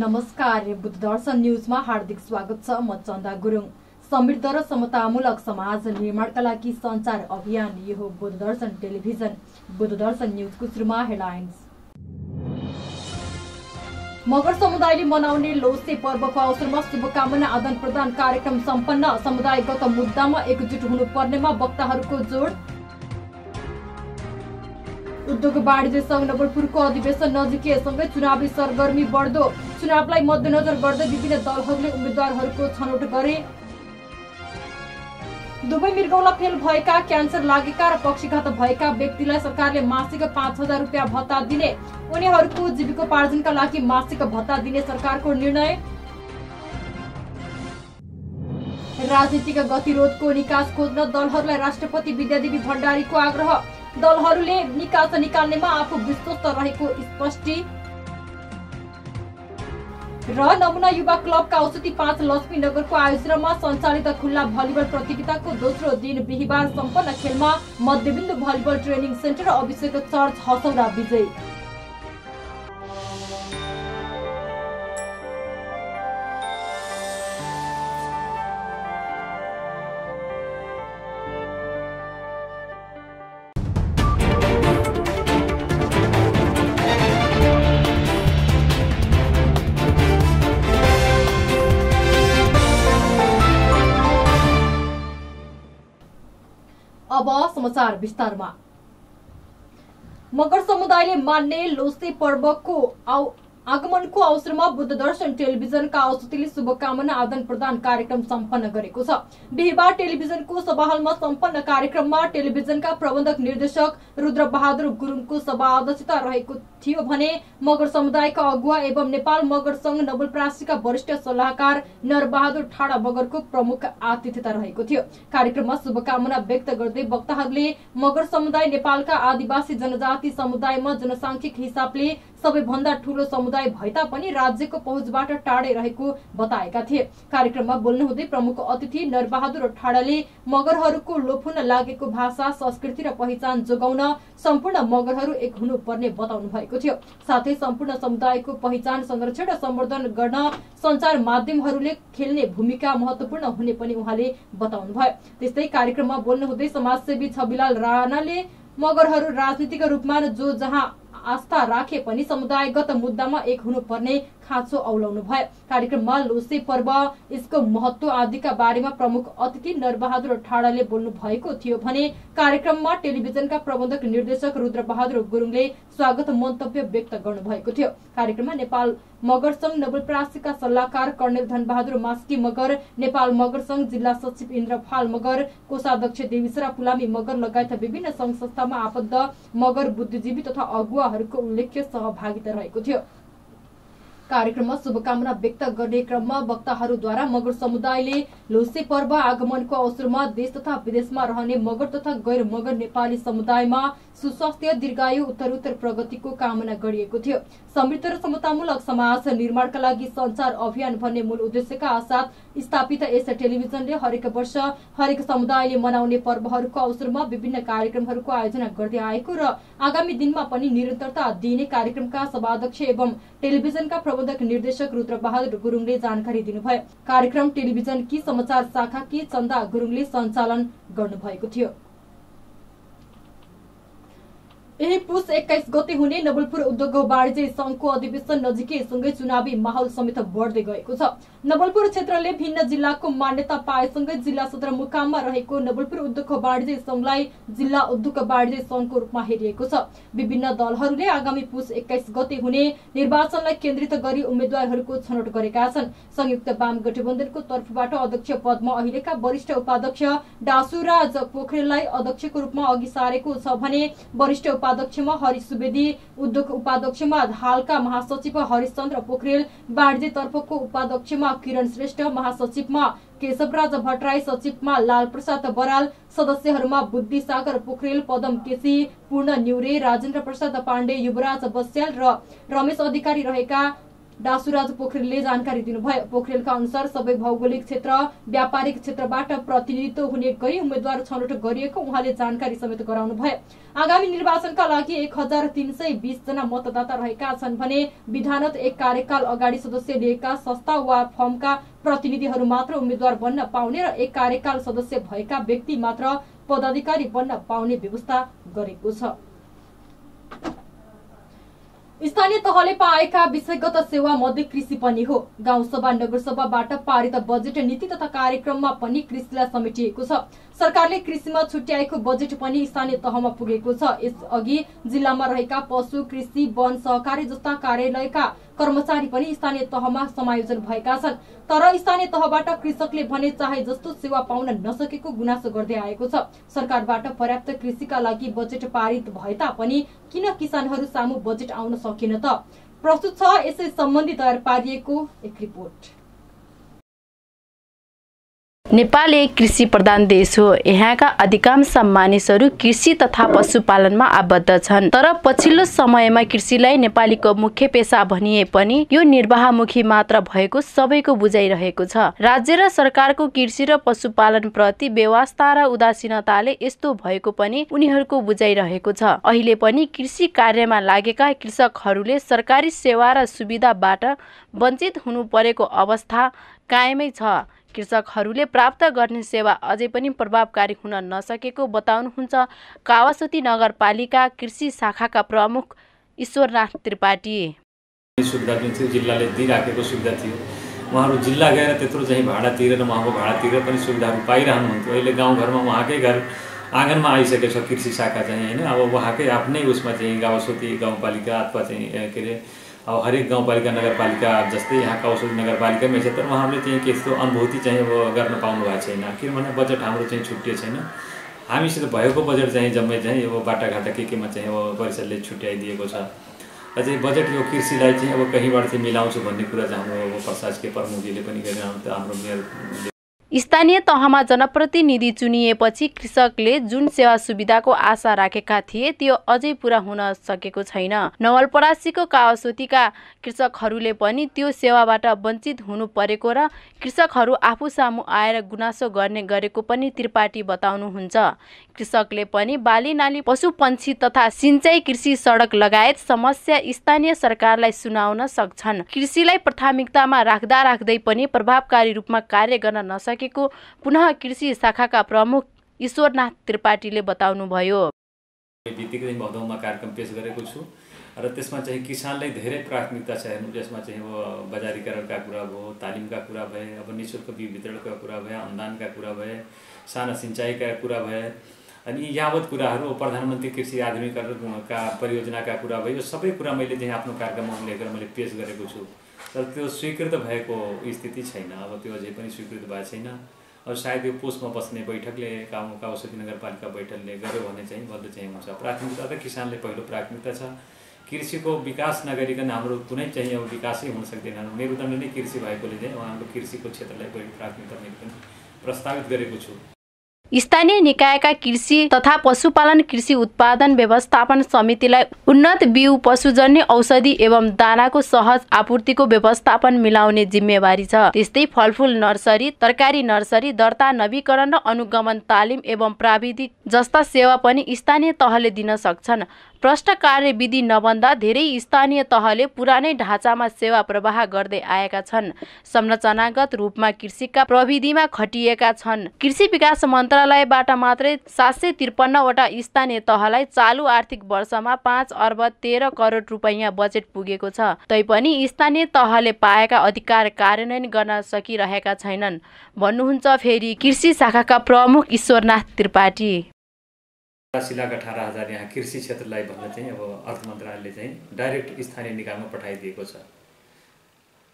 नमस्कार, बुद्ध दर्शन न्यूजमा हार्दिक स्वागत छ। म चन्दा गुरुङ। समृद्ध र समतामूलक समाज निर्माणका लागि सञ्चार अभियान यो हो बुद्ध दर्शन टेलिभिजन। बुद्ध दर्शन न्यूजको सुरुमा हेडलाइन्स। मगर समुदायले मनाउने लोसे पर्वको अवसरमा शुभकामना आदान प्रदान कार्यक्रम सम्पन्न। समुदायगत मुद्दामा एकजुट हुनुपर्नेमा वक्ताहरूको जोड। उद्योग वाणिज्य संघ नवलपुरको अधिवेशन नजिकै सँगै चुनावी सरगर्मी बढ्दो। चुनावलाई मध्यनजर गर्दै विभिन्न दलहरूले उम्मेद्वारहरूको छनौट गरे। दुवै मृगौला फेल भएका, क्यान्सर लागेका र पक्षीघात भएका व्यक्तिलाई सरकारले मासिक 5,000 रुपियाँ भत्ता दिने। उनीहरूको जीविकोपार्जनका लागि मासिक भत्ता दिने सरकारको निर्णय। राजनीतिक गतिरोधको निकास खोज्न दलहरूलाई राष्ट्रपति विद्यादेवी भण्डारीको आग्रह। दलहरूले निकास निकाल्नेमा आफू विश्वस्त रहेको स्पष्टी। र नमुना युवा क्लबका औषधि 5 लक्ष्मी नगरको आयोजनामा सञ्चालित खुल्ला भलिबल प्रतियोगिताको दोस्रो दिन बिहिबार सम्पन्न खेलमा मध्यबिन्दु भलिबल ट्रेनिङ सेन्टर अभिषेक चर्च हसौरा विजयी। अब समाचार विस्तारमा। मगर समुदायले मान्ने लोसे पर्वको आगमनको अवसरमा बुद्ध दर्शन टेलिभिजनका औषधिले शुभकामना आदान प्रदान कार्यक्रम सम्पन्न गरेको छ। बिहिबार टेलिभिजनको सभाहलमा सम्पन्न कार्यक्रममा टेलिभिजनका प्रबन्धक निर्देशक रुद्र बहादुर गुरुङको सभा अध्यक्षता रहेको थियो भने मगर समुदायका अगुवा एवं नेपाल मगर संघ नवलपरासीका वरिष्ठ सल्लाहकार नरबहादुर ठाडा मगरको प्रमुख आतिथ्यता रहेको थियो। कार्यक्रममा शुभकामना व्यक्त गर्दै वक्ताहरूले मगर समुदाय नेपालका आदिवासी जनजाति समुदायमा जनसांख्यिक हिसाबले सबैभन्दा ठूलो समुदाय भए तापनि राज्यको पहुँचबाट टाढै रहेको बताएका थिए। कार्यक्रममा बोल्नुहुँदै प्रमुख अतिथि नरबहादुर ठाडाले मगरहरूको लोप हुन लागेको भाषा, संस्कृति र पहिचान जोगाउन सम्पूर्ण मगरहरू एक हुनुपर्ने बताउनु भएको थियो। साथै सम्पूर्ण समुदायको पहिचान, संरक्षण र सम्वर्धन गर्न सञ्चार माध्यमहरूले खेल्ने भूमिका महत्वपूर्ण हुने पनि उहाँले बताउनु भयो। त्यस्तै कार्यक्रममा बोल्नुहुँदै समाजसेवी छविलाल राणाले मगरहरू राजनीतिक रूपमा जो जहाँ आस्था राखे पनि समुदायगत मुद्दामा एक हुनुपर्ने खाँचो औलाउनु भयो। कार्यक्रममा लोसे पर्व, यसको महत्व आदिका बारेमा प्रमुख अतिथि नरबहादुर ठाडाले बोल्नु भएको थियो भने कार्यक्रममा टेलिभिजनका प्रबन्धक निर्देशक रुद्र बहादुर गुरुङले स्वागत मन्तव्य व्यक्त गर्नु भएको थियो। कार्यक्रममा नेपाल मगर संघ नवलपरासीका सल्लाहकार कर्णेल धनबहादुर मास्की मगर, नेपाल मगर संघ जिल्ला सचिव इन्द्रफाल मगर, कोषाध्यक्ष देवीसरा पुलामी मगर लगायत विभिन्न संघ संस्थामा आबद्ध मगर बुद्धिजीवी तथा अगुवाहरूको उल्लेख्य सहभागिता रहेको थियो। कार्यक्रममा शुभकामना व्यक्त गर्ने क्रममा वक्ताहरूद्वारा मगर समुदायले लोसे पर्व आगमनको अवसरमा देश तथा विदेशमा रहने मगर तथा गैर मगर नेपाली समुदायमा सुस्वास्थ्य, दीर्घायु, उत्तरोत्तर प्रगतिको कामना गरिएको थियो। समृद्ध र समतामूलक समाज निर्माणका लागि सञ्चार अभियान भन्ने मूल उद्देश्यका साथ स्थापित यस टेलिभिजनले हरेक वर्ष हरेक समुदायले मनाउने पर्वहरूको अवसरमा विभिन्न कार्यक्रमहरूको आयोजना गर्दै आएको र आगामी दिनमा पनि निरन्तरता दिइने कार्यक्रमका सभाध्यक्ष एवं टेलिभिजनका प्रबन्धक निर्देशक रुद्र बहादुर गुरुङले जानकारी दिनुभयो। कार्यक्रम टेलिभिजनकी समाचार शाखाकी चन्दा गुरुङले सञ्चालन गर्नुभएको थियो। यही पुस 21 गते हुने नवलपुर उद्योग वाणिज्य संघको अधिवेशन नजिकै सँगै चुनावी माहौल समेत बढ्दै गएको छ। नवलपुर क्षेत्रले भिन्न जिल्लाको मान्यता पाएसँगै जिल्ला सदरमुकाममा रहेको नवलपुर उद्योग वाणिज्य संघलाई जिल्ला उद्योग वाणिज्य संघको रूपमा हेरिएको छ। विभिन्न दलहरूले आगामी पुस 21 गते हुने निर्वाचनलाई केन्द्रित गरी उम्मेद्वारहरूको छनौट गरेका छन्। संयुक्त वाम गठबन्धनको तर्फबाट अध्यक्ष पदमा अहिलेका वरिष्ठ उपाध्यक्ष डासुराज पोखरेललाई अध्यक्षको रूपमा अघि सारेको छ भने वरिष्ठ उपाध्यक्षमा हरि सुवेदी, उद्योग उपाध्यक्षमा हालका महासचिव हरिशचन्द्र पोखरेल, वाणिज्य तर्फको उपाध्यक्षमा किरण श्रेष्ठ, महासचिवमा केशवराज भट्टराई, सचिवमा लाल प्रसाद बराल, सदस्यहरूमा बुद्धि सागर पोखरेल, पदम केसी, पूर्ण न्युरे, राजेन्द्र प्रसाद पाण्डे, युवराज बस्याल र रमेश अधिकारी रहेका डासुराज पोखरेलले जानकारी दिनुभयो। पोखरेलका अनुसार सबै भौगोलिक क्षेत्र व्यापारिक क्षेत्रबाट प्रतिनिधित्व हुने गरी उम्मेद्वार छनौट गरिएको उहाँले जानकारी समेत गराउनुभयो। आगामी निर्वाचनका लागि 1320 जना मतदाता रहेका छन् भने विधानत एक कार्यकाल अगाडि सदस्य लिएका संस्था वा फर्मका प्रतिनिधिहरू मात्र उम्मेद्वार बन्न पाउने र एक कार्यकाल सदस्य भएका व्यक्ति मात्र पदाधिकारी बन्न पाउने व्यवस्था गरेको छ। स्थानीय तहले पाएका विषयगत सेवा मध्ये कृषि पनि हो। गाउँसभा नगरसभाबाट पारित बजेट नीति तथा कार्यक्रममा पनि कृषिलाई समेटिएको छ। सरकारले कृषिमा छुट्याएको बजेट पनि स्थानीय तहमा पुगेको छ। यसअघि जिल्लामा रहेका पशु, कृषि, वन, सहकारी जस्ता कार्यालयका कर्मचारी पनि स्थानीय तहमा समायोजन भएका छन्। तर स्थानीय तहबाट कृषकले भने चाहे जस्तो सेवा पाउन नसकेको गुनासो गर्दै आएको छ। सरकारबाट पर्याप्त कृषिका लागि बजेट पारित भए तापनि किन किसानहरू सामु बजेट आउन सकेन त? प्रस्तुत छ यसै सम्बन्धी तयार पारिएको एक रिपोर्ट। नेपाल एक कृषि प्रधान देश हो। यहाँका अधिकांश मानिसहरू कृषि तथा पशुपालनमा आबद्ध छन्। तर पछिल्लो समयमा कृषिलाई नेपालीको मुख्य पेशा भनिए पनि यो निर्वाहमुखी मात्र भएको सबैको बुझाइरहेको छ। राज्य र सरकारको कृषि र पशुपालन प्रति व्यवस्था र उदासीनताले यस्तो भएको पनि उनीहरूको बुझाइरहेको छ। अहिले पनि कृषि कार्यमा लागेका कृषकहरूले सरकारी सेवा र सुविधाबाट वञ्चित हुनु परेको अवस्था कायमै छ। कृषकहरूले प्राप्त गर्ने सेवा अझै पनि प्रभावकारी हुन नसकेको बताउनुहुन्छ कावासोती नगरपालिका कृषि शाखाका प्रमुख ईश्वरनाथ त्रिपाठी। सुविधा जुन थियो जिल्लाले दिइराखेको सुविधा थियो, उहाँहरू जिल्ला गएर त्यत्रो चाहिँ भाडा तिरेर उहाँको भाडा तिरेर पनि सुविधाहरू पाइरहनुहुन्थ्यो। अहिले गाउँघरमा उहाँकै घर आँगनमा आइसकेको छ कृषि शाखा चाहिँ होइन। अब उहाँकै आफ्नै उसमा चाहिँ कावासोती गाउँपालिका अथवा चाहिँ के अरे अब हरेक गाउँपालिका नगरपालिका जस्तै यहाँ कावासोती नगरपालिकामै छ। तर उहाँहरूले चाहिँ त्यस्तो अनुभूति चाहिँ अब गर्न पाउनु भएको छैन। किनभने बजेट हाम्रो चाहिँ छुट्टिएको छैन। हामीसित भएको बजेट चाहिँ जम्मै चाहिँ अब बाटाघाटा केमा चाहिँ अब परिषदले छुट्याइदिएको छ। र चाहिँ बजेट यो कृषिलाई चाहिँ अब कहीँबाट चाहिँ मिलाउँछु भन्ने कुरा चाहिँ हाम्रो अब प्रशासकीय प्रमुखजीले पनि गरिरहनु हाम्रो मेयर स्थानीय तहमा जनप्रतिनिधि चुनिएपछि कृषकले जुन सेवा सुविधाको आशा राखेका थिए त्यो अझै पूरा हुन सकेको छैन। नवलपरासीको कावासोतीका कृषकहरूले पनि त्यो सेवाबाट वञ्चित हुनु परेको र कृषकहरू आफू सामु आएर गुनासो गर्ने गरेको पनि त्रिपाठी बताउनुहुन्छ। कृषकले पनि बाली नाली पशुपन्छी तथा सिंचाई कृषि सडक लगायत समस्या स्थानीय सरकारलाई सुनाउन सक्छन्। कृषिलाई प्राथमिकतामा राख्दा राख्दै पनि प्रभावकारी रूपमा कार्य गर्न नसकेको पुनः कृषि शाखाका प्रमुख ईश्वरनाथ त्रिपाठीले बताउनुभयो। बितिकै भदौमा कार्यक्रम पेश गरेको छु र त्यसमा चाहिँ किसानलाई धेरै प्राथमिकता छ हेर्नु। त्यसमा चाहिँ अब बजारीकरणका कुरा भयो, तालिमका कुरा भए, अब निःशुल्क बिउ वितरणका कुरा भए, अनुदानका कुरा भए, साना सिंचाइका कुरा भए, अनि यावत कुराहरू प्रधानमन्त्री कृषि आधुनिकीकरणका परियोजनाका कुरा भयो। यो सबै कुरा मैले चाहिँ आफ्नो कार्यक्रममा लेखेर मैले पेश गरेको छु। तर त्यो स्वीकृत भएको स्थिति छैन। अब त्यो अझै पनि स्वीकृत भएको छैन। अब सायद यो पोस्टमा बस्ने बैठकले कावासोती नगरपालिका बैठकले गर्यो भने चाहिँ बल्ल चाहिँ हुन्छ। प्राथमिकता त किसानले पहिलो प्राथमिकता छ। कृषिको विकास नगरिकन हाम्रो कुनै चाहिँ अब विकासै हुन सक्दैन। मेरुदण्ड नै कृषि भएकोले चाहिँ उहाँको कृषिको क्षेत्रलाई बढी प्राथमिकता मैले पनि प्रस्तावित गरेको छु। स्थानीय निकायका कृषि तथा पशुपालन कृषि उत्पादन व्यवस्थापन समितिलाई उन्नत बिउ, पशुजन्य औषधि एवं दानाको सहज आपूर्तिको व्यवस्थापन मिलाउने जिम्मेवारी छ। त्यस्तै फलफुल नर्सरी, तरकारी नर्सरी, दर्ता नवीकरण र अनुगमन तालिम एवं प्राविधिक जस्ता सेवा पनि स्थानीय तहले दिन सक्छन्। प्रष्ट कार्यविधि नबन्दा धेरै स्थानीय तहले पुरानै ढाँचामा सेवा प्रवाह गर्दै आएका छन्। संरचनागत रूपमा कृषिका प्रविधिमा खटिएका छन्। कृषि विकास मन्त्रालयबाट मात्रै 753 वटा स्थानीय तहलाई चालु आर्थिक वर्षमा 5 अर्ब 13 करोड रुपैयाँ बजेट पुगेको छ। तैपनि स्थानीय तहले पाएका अधिकार कार्यान्वयन गर्न सकिरहेका छैनन् भन्नुहुन्छ फेरि कृषि शाखाका प्रमुख ईश्वरनाथ त्रिपाठी। लाख 18,000 यहाँ कृषि क्षेत्रलाई भन्दा चाहिँ अब अर्थ मन्त्रालयले चाहिँ डाइरेक्ट स्थानीय निकायमा पठाइदिएको छ।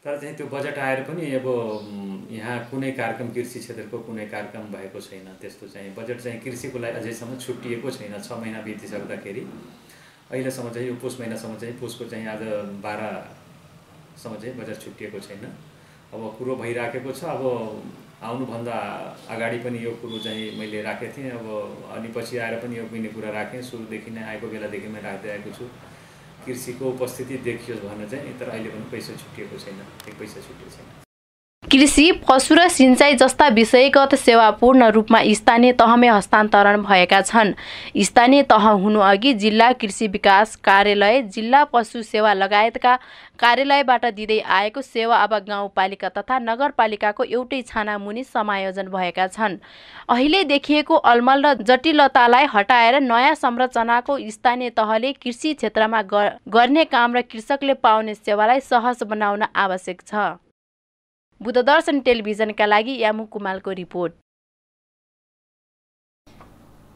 तर चाहिँ त्यो बजेट आएर पनि अब यहाँ कुनै कार्यक्रम कृषि क्षेत्रको कुनै कार्यक्रम भएको छैन। त्यस्तो चाहिँ बजेट चाहिँ कृषिको लागि अझैसम्म छुट्टिएको छैन। 6 महिना बितिसक्दाखेरि अहिलेसम्म चाहिँ यो पुस महिनासम्म चाहिँ पुसको चाहिँ आज 12सम्म चाहिँ बजेट छुट्टिएको छैन। अब कुरो भइराखेको छ। अब आउनुभन्दा अगाडि पनि यो कुरो चाहिँ मैले राखेको थिएँ। अब अनि पछि आएर पनि यो कुनै कुरा राखेँ। सुरुदेखि नै आएको बेलादेखि मैले राख्दै आएको छु। कृषिको उपस्थिति देखियोस् भनेर चाहिँ, तर अहिले पनि पैसा छुटिएको छैन, एक पैसा छुटिएको छैन। कृषि, पशु र सिँचाइ जस्ता विषयगत सेवा पूर्ण रूपमा स्थानीय तहमै हस्तान्तरण भएका छन्। स्थानीय तह हुनुअघि जिल्ला कृषि विकास कार्यालय, जिल्ला पशु सेवा लगायतका कार्यालयबाट दिँदै आएको सेवा अब गाउँपालिका तथा नगरपालिकाको एउटै छानामुनि समायोजन भएका छन्। अहिले देखिएको अलमल र जटिलतालाई हटाएर नयाँ संरचनाको स्थानीय तहले कृषि क्षेत्रमा गर्ने काम र कृषकले पाउने सेवालाई सहज बनाउन आवश्यक छ। बुद्धदर्शन टेलिभिजनका लागि यामु कुमालको रिपोर्ट।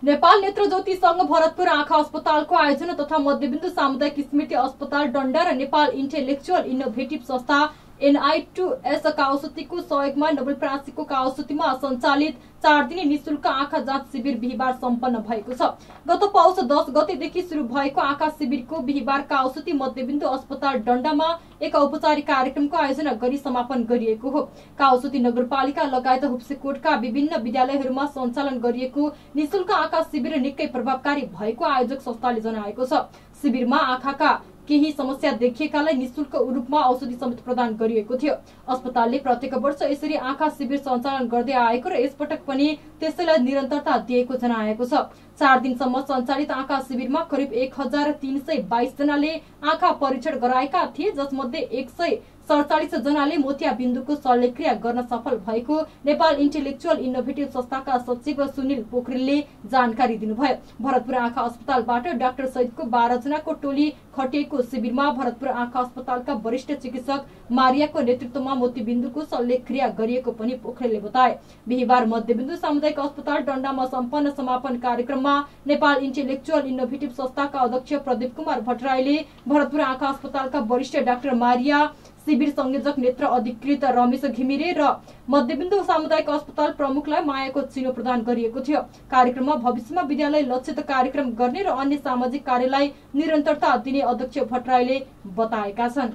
नेपाल नेत्र ज्योति संघ भरतपुर आँखा अस्पतालको आयोजना तथा मध्यबिन्दु सामुदायिक स्मृति अस्पताल डण्डा र नेपाल इन्टेलेक्चुअल इनोभेटिभ संस्था NI2S काउसुतीको सहयोगमा नवलपरासीको काउसुतीमा सञ्चालित 4 दिने निशुल्क आँखा जाँच शिविर बिहिबार सम्पन्न भएको छ। गत पौष 10 गतेदेखि सुरु भएको आँखा शिविरको बिहिबार काउसुती मध्यबिन्दु अस्पताल डण्डामा एक औपचारिक कार्यक्रमको आयोजना गरी समापन गरिएको हो। काउसुती नगरपालिका लगायत हुप्सेकोटका विभिन्न विद्यालयहरूमा सञ्चालन गरिएको निशुल्क आँखा शिविर निकै प्रभावकारी भएको आयोजक संस्थाले जनाएको छ। शिविरमा आँखाका केही समस्या देखिएकालाई निशुल्क रूपमा औषधि समेत प्रदान गरिएको थियो। अस्पतालले प्रत्येक वर्ष यसरी आँखा शिविर सञ्चालन गर्दै आएको र यसपटक पनि त्यसैलाई निरन्तरता दिएको जनाएको छ। 4 दिनसम्म सञ्चालित आँखा शिविरमा करिब 1322 जनाले आँखा परीक्षण गराएका थिए, जसमध्ये 147 जनाले मोतियाबिन्दुको शल्यक्रिया गर्न सफल भएको नेपाल इन्टेलेक्चुअल इनोभेटिभ संस्थाका सचिव सुनिल पोखरेलले जानकारी दिनुभयो। भरतपुर आँखा अस्पतालबाट डाक्टर सहितको 12 जनाको टोली खटिएको शिविरमा भरतपुर आँखा अस्पतालका वरिष्ठ चिकित्सक मारियाको नेतृत्वमा मोतीबिन्दुको शल्यक्रिया गरिएको पनि पोखरेलले बताए। बिहिबार मध्यबिन्दु सामुदायिक अस्पताल डण्डामा सम्पन्न समापन कार्यक्रममा नेपाल इन्टेलेक्चुअल इनोभेटिभ संस्थाका अध्यक्ष प्रदीप कुमार भट्टराईले भरतपुर आँखा अस्पतालका वरिष्ठ डाक्टर मारिया, शिविर संयोजक नेत्र अधिकृत रमेश घिमिरे र मध्यबिन्दु सामुदायिक अस्पताल प्रमुखलाई मायाको चिनो प्रदान गरिएको थियो। कार्यक्रममा भविष्यमा विद्यालय लक्षित कार्यक्रम गर्ने र अन्य सामाजिक कार्यलाई निरन्तरता दिने अध्यक्ष भट्टराईले बताएका छन्।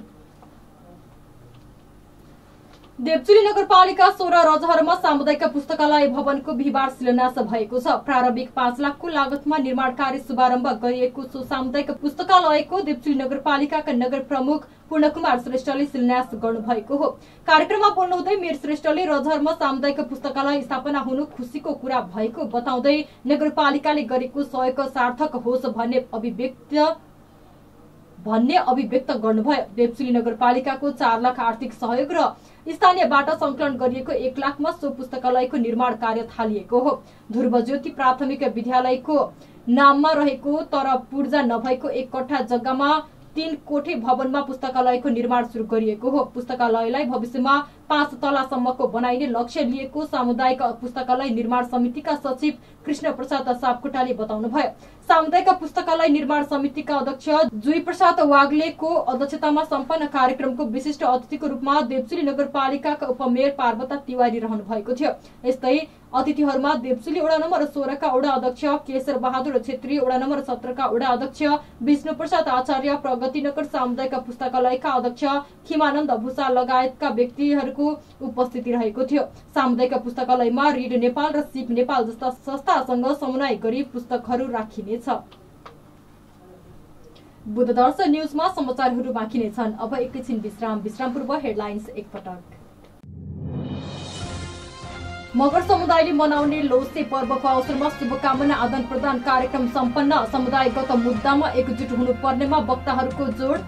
देवचुली नगरपालिका 16 रजहरमा सामुदायिक पुस्तकालय भवनको बिहिबार शिलान्यास भएको छ। प्रारम्भिक 5 लाखको लागतमा निर्माण कार्य शुभारम्भ गरिएको सो सामुदायिक पुस्तकालयको देवचुली नगरपालिकाका नगर प्रमुख पूर्णकुमार श्रेष्ठले शिलान्यास गर्नुभएको हो। कार्यक्रममा बोल्नुहुँदै मेयर श्रेष्ठले रजहरमा सामुदायिक पुस्तकालय स्थापना हुनु खुसीको कुरा भएको बताउँदै नगरपालिकाले गरेको सहयोग सार्थक होस् भन्ने अभिव्यक्त गर्नुभयो। देवचुली नगरपालिकाको 4 लाख आर्थिक सहयोग र स्थानीयबाट संकलन गरिएको 1 लाखमा सो पुस्तकालयको निर्माण कार्य थालिएको हो। ध्रुवज्योति प्राथमिक विद्यालयको नाममा रहेको तर पूर्जा नभएको 1 कट्ठा जग्गामा 3 कोठे भवनमा पुस्तकालयको निर्माण शुरू गरिएको हो। पुस्तकालयलाई भविष्यमा 5 तलासम्मको बनाइने लक्ष्य लिएको सामुदायिक पुस्तकालय निर्माण समितिका सचिव कृष्ण प्रसाद सापकोटाले बताउनुभयो। सामुदायिक पुस्तकालय निर्माण समितिका अध्यक्ष जुई प्रसाद वाग्लेको अध्यक्षतामा सम्पन्न कार्यक्रमको विशिष्ट अतिथिको रूपमा देवचुली नगरपालिकाका उपमेयर पार्वता तिवारी रहनु भएको थियो। यस्तै अतिथिहरूमा देवचुली वडा नम्बर 16 का वडा अध्यक्ष केशर बहादुर छेत्री, वडा नम्बर 17 का वडा अध्यक्ष विष्णु प्रसाद आचार्य, प्रगतिनगर सामुदायिक पुस्तकालयका अध्यक्ष खिमानन्द भूषाल लगायतका व्यक्तिहरूको उपस्थिति रहेको थियो। सामुदायिक पुस्तकालयमा रिड नेपाल र सिप नेपाल जस्ता संस्थासँग समन्वय गरी पुस्तकहरू राखिनेछ। बुद्धदर्शन न्यूजमा समाचारहरू बाँकी नै छन्। अब एकैछिन विश्राम पूर्व हेडलाइन्स एकपटक। मगर समुदायले मनाउने लोसे पर्वको अवसरमा शुभकामना आदान प्रदान कार्यक्रम सम्पन्न। समुदायगत मुद्दामा एकजुट हुनुपर्नेमा वक्ताहरूको जोड।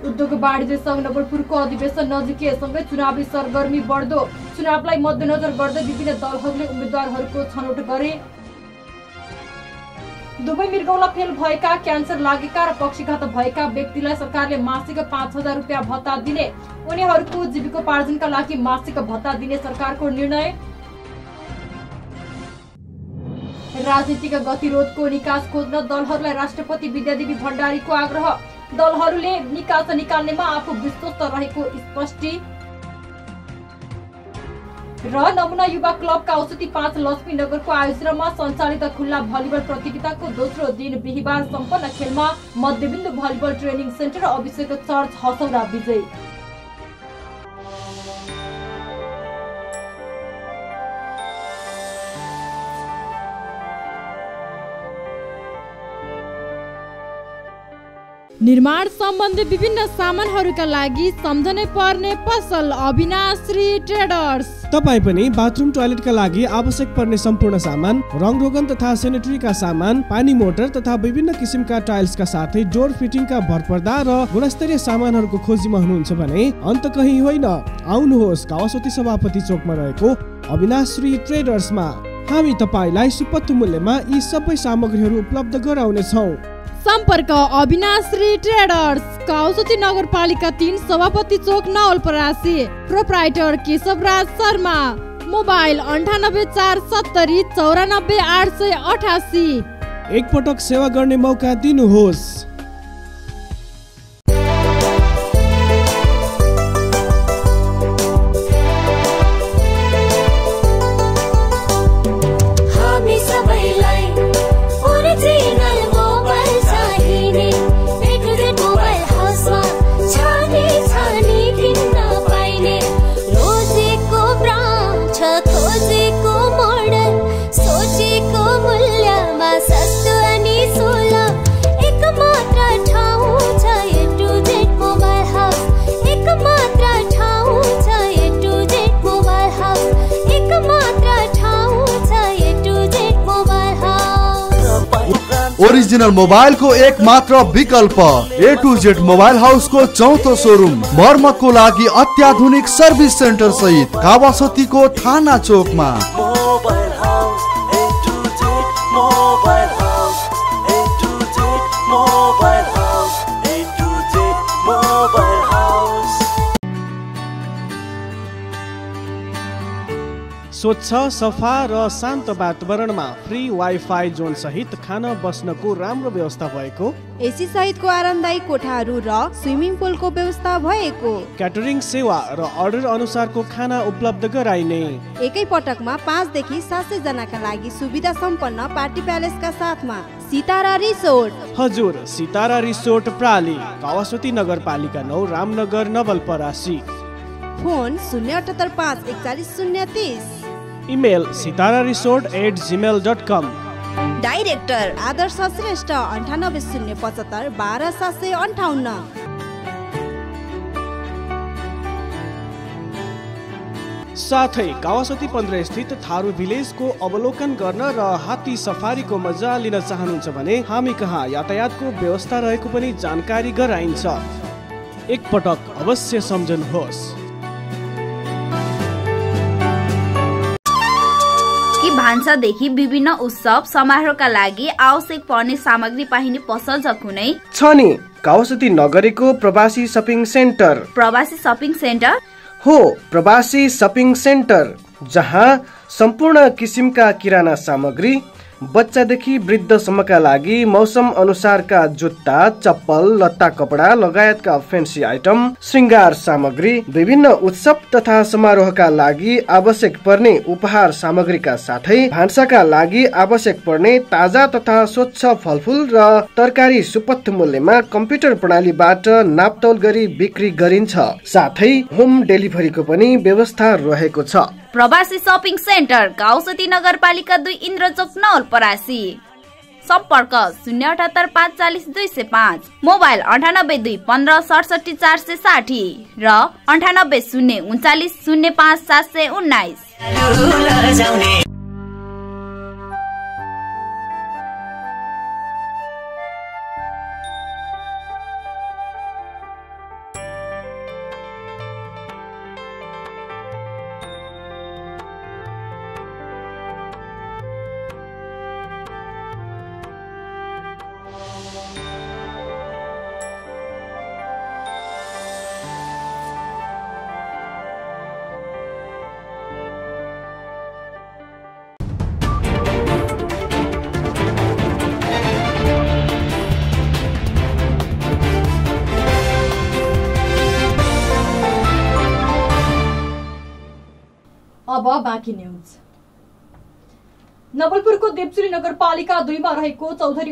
उद्योग वाणिज्य संघ नवलपुरको अधिवेशन नजिकिएसँगै चुनावी सरगर्मी बढ्दो। चुनावलाई मध्यनजर गर्दै विभिन्न दलहरूले उम्मेद्वारहरूको छनौट गरे। दुवै मृगौला फेल भएका, क्यान्सर लागेका र पक्षीघात भएका व्यक्तिलाई सरकारले मासिक 5000 रुपियाँ भत्ता दिने। उनीहरूको जीविकोपार्जनका लागि मासिक भत्ता दिने सरकारको निर्णय। राजनीतिक गतिरोधको निकास खोज्न दलहरूलाई राष्ट्रपति विद्यादेवी भण्डारीको आग्रह। दलहरूले निकास निकाल्नेमा आफू विश्वस्त रहेको स्पष्टी। र नमुना युवा क्लब काउसुती 5 लक्ष्मी नगरको आयोजनामा सञ्चालित खुल्ला भलिबल प्रतियोगिताको दोस्रो दिन बिहिबार सम्पन्न खेलमा मध्यबिन्दु भलिबल ट्रेनिङ सेन्टर अभिषेक चर्च हसौरा विजयी। निर्माण सम्बन्धी विभिन्न सामानहरूका लागि सम्झनै पर्ने पसल अविनाश्री ट्रेडर्स। तपाईँ पनि बाथरुम टोयलेटका लागि आवश्यक पर्ने सम्पूर्ण सामान, रङ रोगन तथा सेनेटरीका सामान, पानी मोटर तथा विभिन्न किसिमका टाइल्सका साथै डोर फिटिङका भरपर्दा र गुणस्तरीय सामानहरूको खोजीमा हुनुहुन्छ भने अन्त कहीँ होइन, आउनुहोस् कावासोती सभापति चोकमा रहेको अविनाश्री ट्रेडर्समा। हामी तपाईलाई सुपथ मूल्यमा यी सबै सामग्रीहरू उपलब्ध गराउनेछौँ। सम्पर्क अविनाश्री ट्रेडर्स, कावासोती नगरपालिका 3, सभापति चोक, नवलपरासी। प्रोप्राइटर केशवराज शर्मा। मोबाइल 9847 94 888। एकपटक सेवा गर्ने मौका दिनुहोस्। ओरिजिनल मोबाइल को एक मात्र विकल्प A to Z mobile house को चौथो शोरूम मर्मतको लागि अत्याधुनिक सर्भिस सेन्टर सहित कावासोती को थाना चोकमा। Mobile house A to Z mobile house A to Z mobile house A to Z mobile house. स्वच्छ, सफा र शान्त वातावरणमा फ्री वाइफाई जोन सहित खाना बस्नको राम्रो व्यवस्था भएको, एसी सहितको आरामदायी कोठाहरू र स्विमिङ पुलको व्यवस्था भएको, क्याटरिङ सेवा र अर्डर अनुसारको खाना उपलब्ध गराइने, एकै पटकमा 5 देखि 700 जनाका लागि सुविधा सम्पन्न पार्टी प्यालेसका साथमा सितारा रिसोर्ट। हजुर, सितारा रिसोर्ट प्राली, कावासोती नगरपालिका 9, Ramnagar, Nawalparasi. Phone 078 41 030। Email sitararesort@gmail.com। Director Adarsh Shrestha 98 075 12 758। साथै कावासोती 15 स्थित थारू भिलेजको अवलोकन गर्न र हात्ती सफारीको मजा लिन चाहनुहुन्छ भने हामी कहाँ यातायातको व्यवस्था रहेको पनि जानकारी गराइन्छ। एकपटक अवश्य सम्झनुहोस्। भान्सादेखि विभिन्न उत्सव समारोहका लागि आवश्यक पर्ने सामग्री पाइने पसल छ कुनै? छ नि, कावासोती नगरीको प्रवासी शपिङ सेन्टर। प्रवासी शपिङ सेन्टर हो, प्रवासी शपिङ सेन्टर जहाँ सम्पूर्ण किसिमका किराना सामग्री, बच्चादेखि वृद्धसम्मका लागि मौसम अनुसारका जुत्ता, चप्पल, लत्ता, कपडा लगायतका फेन्सी आइटम, श्रृंगार सामग्री, विभिन्न उत्सव तथा समारोहका लागि आवश्यक पर्ने उपहार सामग्रीका साथै भान्साका लागि आवश्यक पर्ने ताजा तथा स्वच्छ फलफुल र तरकारी सुपथ मूल्यमा कम्प्युटर प्रणालीबाट नापतोल गरी बिक्री गरिन्छ। साथै होम डेलिभरीको पनि व्यवस्था रहेको छ। प्रवासी शपिङ सेन्टर कावासोती नगरपालिका 2, इन्द्रचोक, नवलपरासी। सम्पर्क 078 540 205, मोबाइल 98 2 15 67 460 र 98 039 05 719। अब बाँकी न्यूज। नवलपुरको देवचुली नगरपालिका 2 मा रहेको चौधरी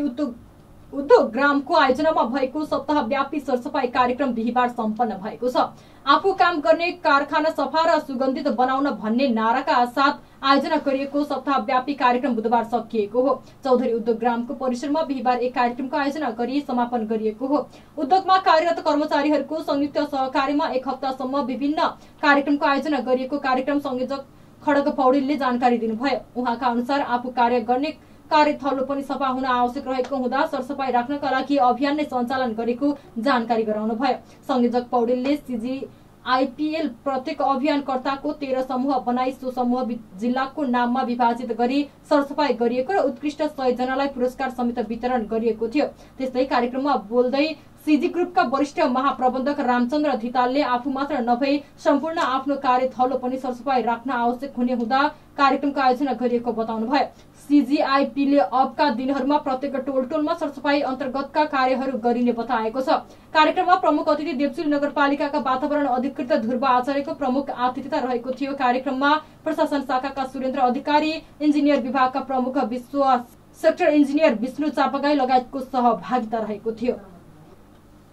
उद्योग ग्रामको आयोजनामा भएको सप्ताहव्यापी सरसफाई कार्यक्रम बिहिबार सम्पन्न भएको छ। आफू काम गर्ने कारखाना सफा र सुगन्धित बनाउन भन्ने नाराका साथ आयोजना गरिएको सप्ताहव्यापी कार्यक्रम बुधबार सकिएको हो। चौधरी उद्योग ग्रामको परिसरमा बिहिबार एक कार्यक्रमको आयोजना गरी समापन गरिएको हो। उद्योगमा कार्यरत कर्मचारीहरूको संयुक्त सहकार्यमा एक हप्तासम्म विभिन्न कार्यक्रमको आयोजना गरिएको कार्यक्रम संयोजक खड्ग पौडेलले जानकारी दिनुभयो। उहाँका अनुसार आफू कार्य गर्ने कार्यथलो पनि सफा हुन आवश्यक रहेको हुँदा सरसफाई राख्नका लागि अभियान नै सञ्चालन गरेको जानकारी गराउनुभयो। संयोजक पौडेलले CGIPL प्रत्येक अभियानकर्ताको 13 समूह बनाई सो समूह जिल्लाको नाममा विभाजित गरी सरसफाई गरिएको र उत्कृष्ट 100 जनालाई पुरस्कार समेत वितरण गरिएको थियो। त्यस्तै कार्यक्रममा बोल्दै CG ग्रुपका वरिष्ठ महाप्रबन्धक रामचन्द्र धितालले आफू मात्र नभई सम्पूर्ण आफ्नो कार्यथलो पनि सरसफाई राख्न आवश्यक हुने हुँदा कार्यक्रमको आयोजना गरिएको बताउनुभयो। CGIPले अबका दिनहरूमा प्रत्येक टोलटोलमा सरसफाई अन्तर्गतका कार्यहरू गरिने बताएको छ। कार्यक्रममा प्रमुख अतिथि देवचुली नगरपालिकाका वातावरण अधिकृत ध्रुव आचार्यको प्रमुख आतिथ्यता रहेको थियो। कार्यक्रममा प्रशासन शाखाका सुरेन्द्र अधिकारी, इन्जिनियर विभागका प्रमुख विश्वास, सेक्टर इन्जिनियर विष्णु चापागाई लगायतको सहभागिता रहेको थियो।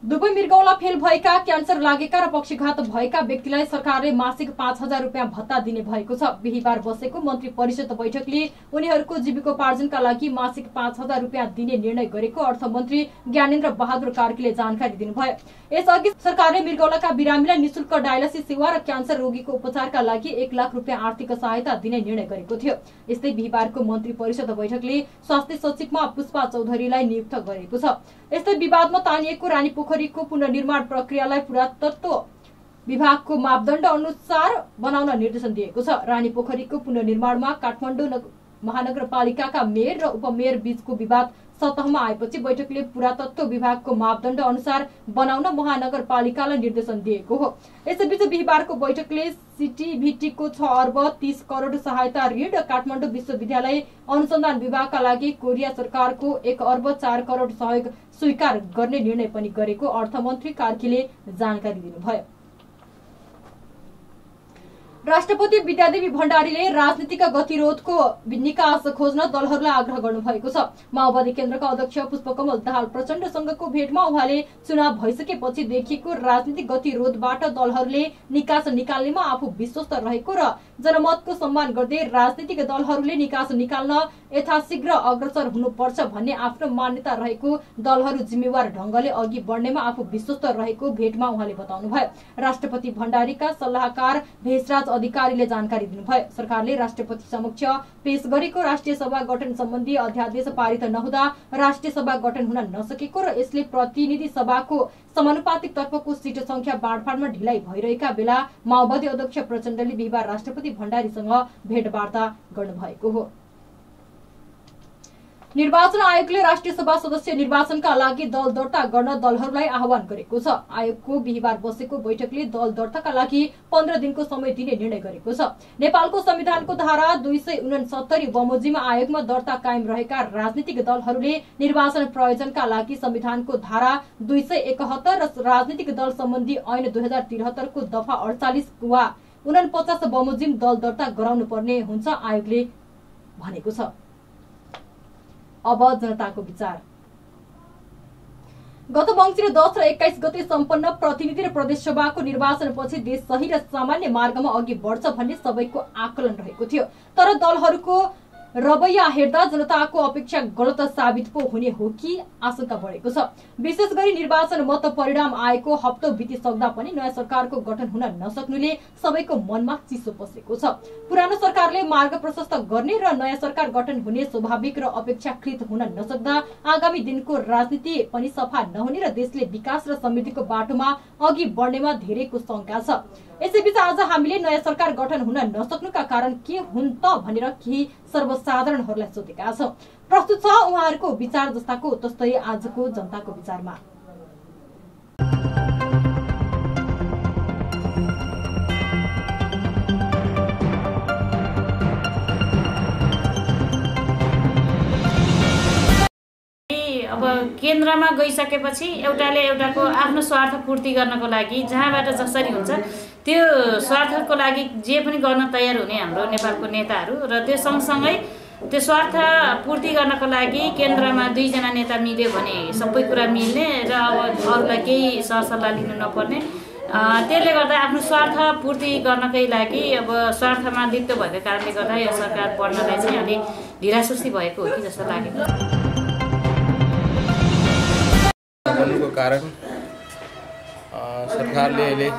दुवै मृगौला फेल भएका, क्यान्सर लागेका र पक्षघात भएका व्यक्तिलाई सरकारले मासिक 5,000 रुपियाँ भत्ता दिने भएको छ। बिहिबार बसेको मन्त्री परिषद बैठकले उनीहरूको जीविकोपार्जनका लागि मासिक 5,000 रुपियाँ दिने निर्णय गरेको अर्थमन्त्री ज्ञानेन्द्र बहादुर कार्कीले जानकारी दिनुभयो। यसअघि सरकारले मृगौलाका बिरामीलाई निशुल्क डायलिसिस सेवा र क्यान्सर रोगीको उपचारका लागि 1 लाख रुपियाँ आर्थिक सहायता दिने निर्णय गरेको थियो। यस्तै बिहिबारको मन्त्री परिषद बैठकले स्वास्थ्य सचिवमा पुष्पा चौधरीलाई नियुक्त गरेको छ। यस्तै विवादमा तानिएको रानीपोखरीको पुनर्निर्माण प्रक्रियालाई पुरातत्व विभागको मापदण्ड अनुसार बनाउन निर्देशन दिएको छ। रानीपोखरीको पुनर्निर्माणमा काठमाडौँ महानगरपालिकाका मेयर र उपमेयर बीचको विवाद सतहमा आएपछि बैठकले पुरातत्व विभागको मापदण्ड अनुसार बनाउन महानगरपालिकालाई निर्देशन दिएको हो। यसैबीच बिहिबारको बैठकले CTVTको 6 अर्ब 30 करोड सहायता ऋण, काठमाडौँ विश्वविद्यालय अनुसन्धान विभागका लागि कोरिया सरकारको 1 अर्ब 4 करोड सहयोग स्वीकार गर्ने निर्णय पनि गरेको अर्थमन्त्री कार्कीले जानकारी दिनुभयो। राष्ट्रपति विद्यादेवी भण्डारीले राजनीतिक गतिरोधको निकास खोज्न दलहरूलाई आग्रह गर्नुभएको छ। माओवादी केन्द्रका अध्यक्ष पुष्पकमल दाहाल प्रचण्डसँगको भेटमा उहाँले चुनाव भइसकेपछि देखिएको राजनीतिक गतिरोधबाट दलहरूले निकास निकाल्नेमा आफू विश्वस्त रहेको र जनमतको सम्मान गर्दै राजनीतिक दलहरूले निकास निकाल्न यथाशीघ्र अग्रसर हुनुपर्छ भन्ने आफ्नो मान्यता रहेको, दलहरू जिम्मेवार ढंगले अघि बढ्नेमा आफू विश्वस्त रहेको भेटमा उहाँले बताउनुभयो। राष्ट्रपति भण्डारीका सल्लाहकार भेषराज अधिकारीले जानकारी दिनुभयो। सरकारले राष्ट्रपति समक्ष पेश गरेको राष्ट्रिय सभा गठन सम्बन्धी अध्यादेश पारित नहुँदा राष्ट्रिय सभा गठन हुन नसकेको र यसले प्रतिनिधि सभाको समानुपातिक तत्वको सीट संख्या बाँडफाँडमा ढिलाइ भइरहेका बेला माओवादी अध्यक्ष प्रचण्डले बिहिबार राष्ट्रपति भण्डारीसँग भेटवार्ता गर्नुभएको हो। निर्वाचन आयोगले राष्ट्रिय सभा सदस्य निर्वाचनका लागि दल दर्ता गर्न दलहरूलाई आह्वान गरेको छ। आयोगको बिहिबार बसेको बैठकले दल दर्ताका लागि 15 दिनको समय दिने निर्णय गरेको छ। नेपालको संविधानको धारा 269 बमोजिम आयोगमा दर्ता कायम रहेका राजनीतिक दलहरूले निर्वाचन प्रयोजनका लागि संविधानको धारा 271 र राजनीतिक दल सम्बन्धी ऐन 2073 को दफा 48 वा 49 बमोजिम दल दर्ता गराउनु पर्ने हुन्छ, आयोगले भनेको छ। अब जनताको विचार। गत मंसिर 10 र 21 गते सम्पन्न प्रतिनिधि र प्रदेशसभाको निर्वाचनपछि देश सही र सामान्य मार्गमा अघि बढ्छ भन्ने सबैको आकलन रहेको थियो। तर दलहरूको रवैया हेर्दा जनताको अपेक्षा गलत साबित पो हुने हो कि आशंका बढेको छ। विशेष गरी निर्वाचन मत परिणाम आएको हप्ता बितिसक्दा पनि नयाँ सरकारको गठन हुन नसक्नुले सबैको मनमा चिसो पसेको छ। पुरानो सरकारले मार्ग प्रशस्त गर्ने र नयाँ सरकार गठन हुने स्वाभाविक र अपेक्षाकृत हुन नसक्दा आगामी दिनको राजनीति पनि सफा नहुने र देशले विकास र समृद्धिको बाटोमा अघि बढ्नेमा धेरैको शंका छ। यसैबीच आज हामीले नयाँ सरकार गठन हुन नसक्नुका कारण के हुन् त भनेर केही सर्वसाधारणहरूलाई सोधेका छौं। प्रस्तुत छ उहाँहरूको विचार जस्ताको तस्तै आजको जनताको विचारमा। अब केन्द्रमा गइसकेपछि एउटाले एउटाको आफ्नो स्वार्थ पूर्ति गर्नको लागि जहाँबाट जसरी हुन्छ त्यो स्वार्थको लागि जे पनि गर्न तयार हुने हाम्रो नेपालको नेताहरू र त्यो सँगसँगै त्यो स्वार्थ पूर्ति गर्नको लागि केन्द्रमा 2 जना नेता मिल्यो भने सबै कुरा मिल्ने र अब अरूलाई केही सरसल्लाह लिनु नपर्ने। त्यसले गर्दा आफ्नो स्वार्थ पूर्ति गर्नकै लागि अब स्वार्थमा लिप्त भएको कारणले गर्दा यो सरकार बढ्नलाई चाहिँ अलि ढिलासुस्ती भएको हो कि जस्तो लागेको। बन्नुको कारण सरकारले अहिले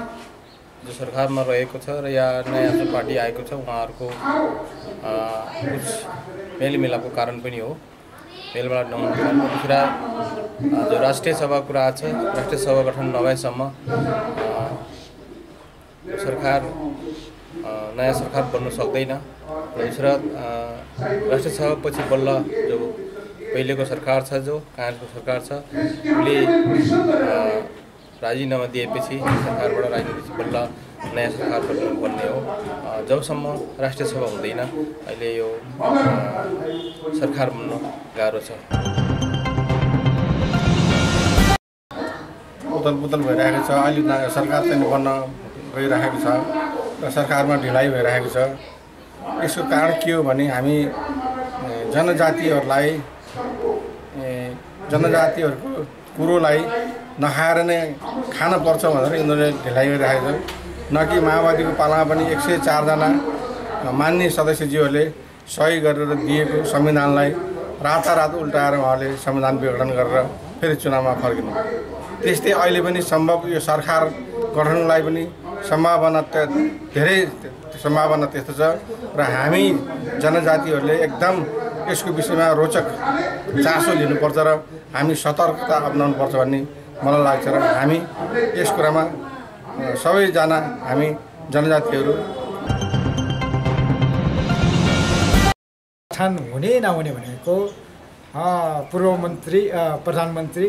जो सरकारमा रहेको छ र या नयाँ जो पार्टी आएको छ उहाँहरूको कुछ मेलमिलापको कारण पनि हो। मेलमिलाप नहुनुको कारण दूसरा जो राष्ट्रिय सभा कुरा छ, राष्ट्रिय सभा गठन नभएसम्म सरकार नयाँ सरकार बन्न सक्दैन। दूसरा राष्ट्रिय सभा पछि बल्ल जो पहिलेको सरकार छ, जो काङ्ग्रेसको सरकार छ, उसले राजीनामा दिएपछि सरकारबाट राजीनामा बल्ल नयाँ सरकार बन्ने हो। जबसम्म राष्ट्रिय सभा हुँदैन अहिले यो सरकार बन्न गाह्रो छ। उतल भइरहेको छ। अहिले सरकार चाहिँ बन्न गइरहेको छ र सरकारमा ढिलाइ भइरहेको छ। यसको कारण के हो भने हामी जनजातिहरूको कुरोलाई नखाएर नै खान पर्छ भनेर यिनीहरूले ढिलाइ गरिरहेको छ। न कि माओवादीको पालामा पनि 104 जना मान्य सदस्यज्यूहरूले सही गरेर दिएको संविधानलाई रातारात उल्टाएर उहाँले संविधान विघटन गरेर फेरि चुनावमा फर्किनु। त्यस्तै अहिले पनि सम्भव यो सरकार गठनलाई पनि धेरै सम्भावना त्यस्तो छ र हामी जनजातिहरूले एकदम यसको विषयमा रोचक चासो लिनुपर्छ र हामी सतर्कता अपनाउनुपर्छ भन्ने मलाई लाग्छ र हामी यस कुरामा सबैजना हामी जनजातिहरू हुने नहुने भनेको पूर्व मन्त्री प्रधानमन्त्री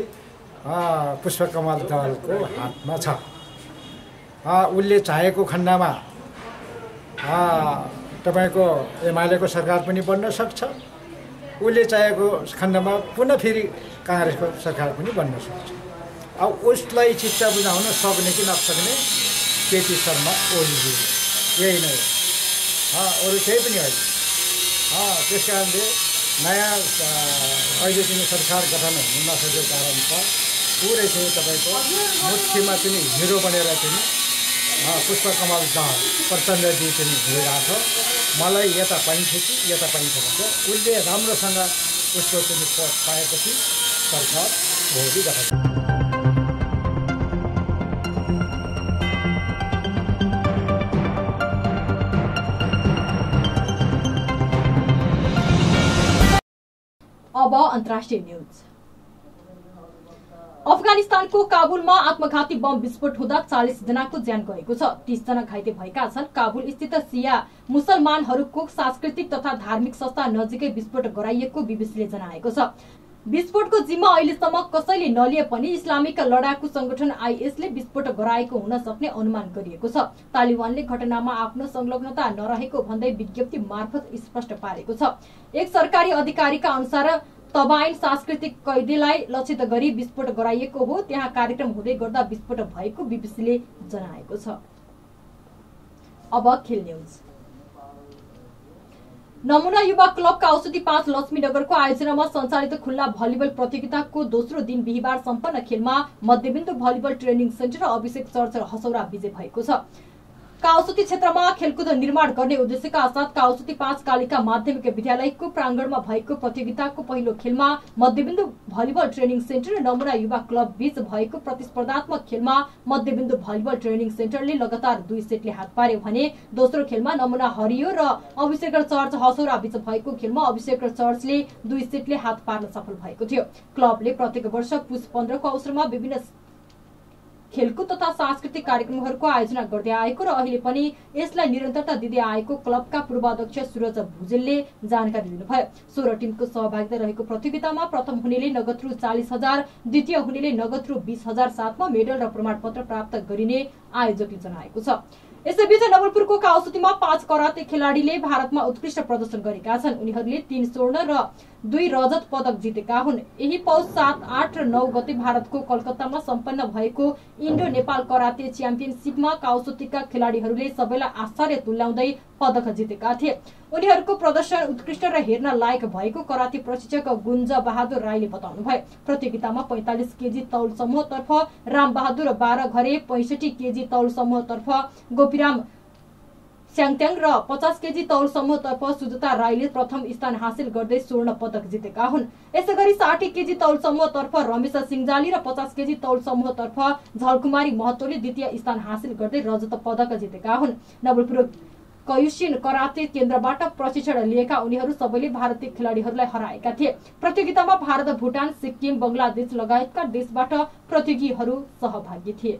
पुष्पकमल दाहालको हातमा छ। उसले चाहेको खण्डमा तपाईको एमालेको सरकार पनि बन्न सक्छ, उसले चाहेको खण्डमा पुनः फेरि काङ्ग्रेसको सरकार पनि बन्न सक्छ। अब उसलाई चित्त बुझाउन सक्ने कि नसक्ने केपी शर्मा ओलीजी यही नै हो, अरू केही पनि होइन। त्यस कारणले नयाँ अहिले चाहिँ सरकार गठन हुन नसकेको कारण त पुरै चाहिँ तपाईँको मुठीमा चाहिँ हिरो बनेर चाहिँ पुष्पकमल दाहाल प्रचण्डजी चाहिँ हिँडिरहेको छ। मलाई यता पाइन्छ कि यता पाइन्छ भन्छ। उसले राम्रोसँग उसको चाहिँ पद पाएपछि सरकार भोलि गठन। अब अन्तर्राष्ट्रिय न्यूज। अफगानिस्तानको काबुलमा आत्मघाती बम विस्फोट हुँदा 40 जनाको ज्यान गएको छ। 30 जना घाइते भएका छन्। काबुल स्थित सिया मुसलमानहरूको सांस्कृतिक तथा धार्मिक संस्था नजिकै विस्फोट गराइएको बीबीसीले जनाएको छ। विस्फोटको जिम्मा अहिलेसम्म कसैले नलिए पनि इस्लामिक लडाकु संगठन आईएसले विस्फोट गराएको हुन सक्ने अनुमान गरिएको छ। तालिबानले घटनामा आफ्नो संलग्नता नरहेको भन्दै विज्ञप्ति मार्फत स्पष्ट पारेको छ। एक सरकारी अधिकारीका अनुसार तबाइन सांस्कृतिक कैदीलाई लक्षित गरी विस्फोट गराइएको हो। त्यहाँ कार्यक्रम हुँदै गर्दा विस्फोट भएको बीबीसीले जनाएको छ। अब खेल न्यूज। नमुना युवा क्लबका औषधि 5 लक्ष्मीनगरको आयोजनामा सञ्चालित खुल्ला भलिबल प्रतियोगिताको दोस्रो दिन बिहिबार सम्पन्न खेलमा मध्यबिन्दु भलिबल ट्रेनिङ सेन्टर र अभिषेक चर्च हसौरा विजय भएको छ। काउसुती क्षेत्रमा खेलकुद निर्माण गर्ने उद्देश्यका साथ काउसुती 5 कालिका माध्यमिक विद्यालयको प्राङ्गणमा भएको प्रतियोगिताको पहिलो खेलमा मध्यबिन्दु भलिबल ट्रेनिङ सेन्टर र नमुना युवा क्लब बीच भएको प्रतिस्पर्धात्मक खेलमा मध्यबिन्दु भलिबल ट्रेनिङ सेन्टरले लगातार 2 सेटले हात पार्यो भने दोस्रो खेलमा नमुना हरियो र अभिषेक चर्च हसौरा बीच भएको खेलमा अभिषेक चर्चले 2 सेटले हात पार्न सफल भएको थियो। क्लबले प्रत्येक वर्ष पुस 15 को अवसरमा विभिन्न खेलकुद तथा सांस्कृतिक कार्यक्रमहरूको आयोजना गर्दै आएको र अहिले पनि यसलाई निरन्तरता दिँदै आएको क्लबका पूर्वाध्यक्ष सूरज भुजेलले जानकारी दिनुभयो। 16 टिमको सहभागिता रहेको प्रतियोगितामा प्रथम हुनेले नगद रु 40,000, द्वितीय हुनेले नगद रु 20,000 साथमा मेडल र प्रमाणपत्र प्राप्त गरिने आयोजकले जनाएको छ। यसैबीच नवलपुरको काउसुतीमा 5 कराते खेलाडीले भारतमा उत्कृष्ट प्रदर्शन गरेका छन्। उनीहरूले 3 स्वर्ण र 2 रजत पदक जितेका हुन्। यही पौष 7, 8 र 9 गते भारतको कलकत्तामा सम्पन्न भएको इन्डो नेपाल कराते च्याम्पियनसिपमा काउसोतीका खेलाडीहरूले सबैलाई आश्चर्य तुल्याउँदै पदक जितेका थिए। उनीहरूको प्रदर्शन उत्कृष्ट र हेर्न लायक भएको कराते प्रशिक्षक गुन्ज बहादुर राईले बताउनुभयो। प्रतियोगितामा 45 केजी तौल समूहतर्फ राम बहादुर 12 घरे, 65 केजी तौल समूहतर्फ गोपीराम स्याङत्याङ र 50 केजी तौल समूहतर्फ सुजता राईले प्रथम स्थान हासिल गर्दै स्वर्ण पदक जितेका हुन्। यसैगरी 60 केजी तौल समूहतर्फ रमेश सिंहजाली र 50 केजी तौल समूहतर्फ झलकुमारी महतोले द्वितीय स्थान हासिल गर्दै रजत पदक जितेका हुन्। नवलपुर कयुसिन कराते केन्द्रबाट प्रशिक्षण लिएका उनीहरू सबैले भारतीय खेलाडीहरूलाई हराएका थिए। प्रतियोगितामा भारत, भुटान, सिक्किम, बंगलादेश लगायतका देशबाट प्रतियोगीहरू सहभागी थिए।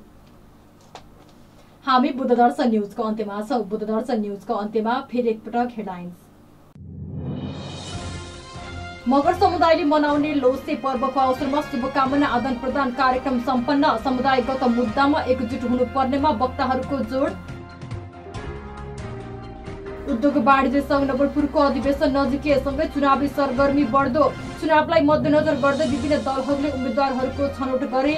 हामी बुद्धदर्शन न्यूजको अन्त्यमा छौं। बुद्धदर्शन न्यूजको अन्त्यमा फेरि एकपटक हेडलाइन्स। मगर समुदायले मनाउने लोसे पर्वको अवसरमा शुभकामना आदान प्रदान कार्यक्रम सम्पन्न। समुदायगत मुद्दामा एकजुट हुनुपर्नेमा वक्ताहरूको जोड। उद्योग वाणिज्य संघ नवलपुरको अधिवेशन नजिकै सँगै चुनावी सरगर्मी बढ्दो। चुनावलाई मध्यनजर गर्दै विभिन्न दलहरूले उम्मेद्वारहरूको छनौट गरे।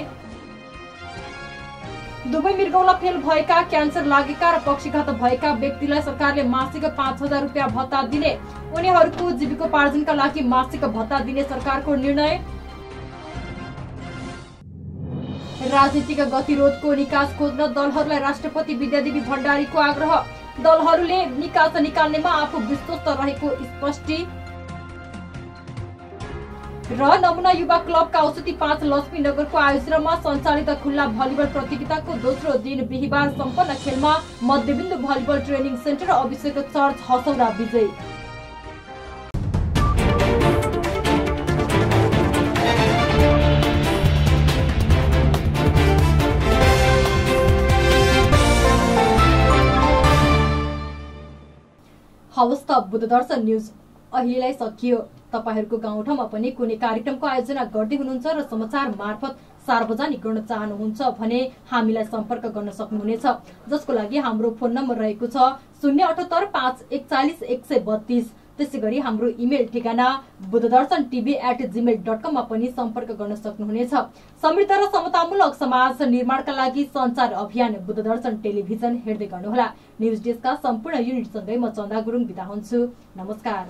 दुवै मृगौला फेल भएका, क्यान्सर लागेका र पक्षीघात भएका व्यक्तिलाई सरकारले मासिक 5,000 रुपियाँ भत्ता दिने। उनीहरूको जीविकोपार्जनका लागि मासिक भत्ता दिने सरकारको निर्णय। राजनीतिक गतिरोधको निकास खोज्न दलहरूलाई राष्ट्रपति विद्यादेवी भण्डारीको आग्रह। दलहरूले निकास निकाल्नेमा आफू विश्वस्त रहेको स्पष्टी। र नमुना युवा क्लब काउसोती 5 लक्ष्मी नगरको आयोजनामा सञ्चालित खुल्ला भलिबल प्रतियोगिताको दोस्रो दिन बिहिबार सम्पन्न खेलमा मध्यबिन्दु भलिबल ट्रेनिङ सेन्टर अभिषेक चर्च हसौरा विजयी। हवस् त बुद्धदर्शन न्यूज अहिलेलाई सकियो। तपाईहरूको गाउँठाउँमा पनि कुनै कार्यक्रमको आयोजना गर्दै हुनुहुन्छ र समाचार मार्फत सार्वजनिक गर्न चाहनुहुन्छ भने हामीलाई सम्पर्क गर्न सक्नुहुनेछ, जसको लागि हाम्रो फोन नम्बर रहेको छ 078 541 132। त्यसैगरी हाम्रो इमेल ठेगाना buddhadarshantv@gmail.com मा पनि सम्पर्क गर्न सक्नुहुनेछ। समृद्ध र समतामूलक समाज निर्माणका लागि सञ्चार अभियान बुद्धदर्शन टेलिभिजन हेर्दै गर्नुहोला। न्यूज डेस्कका सम्पूर्ण युनिटसँगै म चन्दा गुरुङ बिदा हुन्छु। नमस्कार।